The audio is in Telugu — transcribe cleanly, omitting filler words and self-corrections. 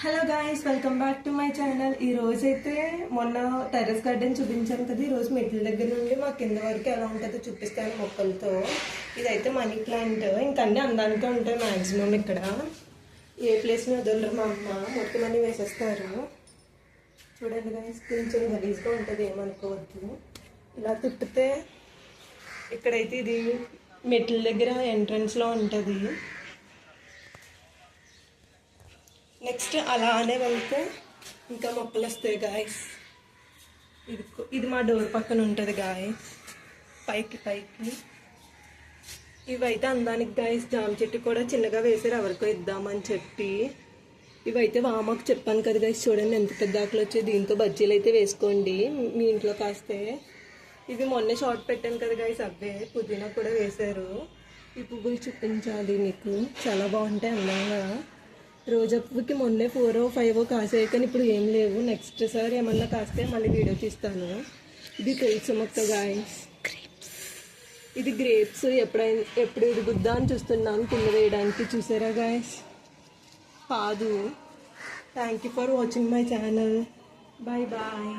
Hello guys, welcome back to my channel. ఈ రోజు అయితే మొన్న టెర్రస్ గార్డెన్ చూపించాను కదా. ఈ రోజు మెట్ల దగ్గర నుండి మా కింద వరకు ఎలా ఉంటుందో చూపిస్తాను మొక్కలతో. ఇదైతే మనీ ప్లాంట్. ఇంకన్నీ అందానికే ఉంటాయి మ్యాక్సిమం. ఇక్కడ ఏ ప్లేస్ని వదలరు మా అమ్మ, మొత్తం అన్నీ వేసేస్తారు. చూడండి గాయ్స్, కొంచెం గలీజ్గా ఉంటుంది, ఏమనుకోవద్దు. ఇలా తిప్పితే ఇక్కడైతే ఇది మెట్ల దగ్గర ఎంట్రన్స్లో ఉంటుంది. నెక్స్ట్ అలానే వెళ్తే ఇంకా మొక్కలు వస్తాయి గాయస్. ఇది మా డోర్ పక్కన ఉంటుంది గాయస్, పైకి ఇవైతే అందానికి గాయస్. జామ చెట్టు కూడా చిన్నగా వేసారు, ఎవరికో ఇద్దామని చెప్పి. ఇవైతే వామకు చెప్పాను కదా గాయస్, చూడండి ఎంత పెద్ద ఆకులు వచ్చాయి. దీంతో బజ్జీలు అయితే వేసుకోండి మీ ఇంట్లో కాస్తే. ఇవి మొన్నే షార్ట్ పెట్టాను కదా గాయస్, అవే. పుదీనా కూడా వేశారు. ఈ పువ్వులు చూపించాలి మీకు, చాలా బాగుంటాయి అందంగా. రోజా పువ్వుకి మొన్నే 4 or 5 కాసాయి, కానీ ఇప్పుడు ఏం లేవు. నెక్స్ట్ సారి ఏమన్నా కాస్తే మళ్ళీ వీడియో తీస్తాను. ఇది తెలుసు మొక్క గాయస్, ఇది గ్రేప్స్. ఎప్పుడు ఎదుగుద్దా అని చూస్తున్నాను కింద వేయడానికి. చూసారా గాయస్, కాదు. Thank you for watching my channel. Bye bye.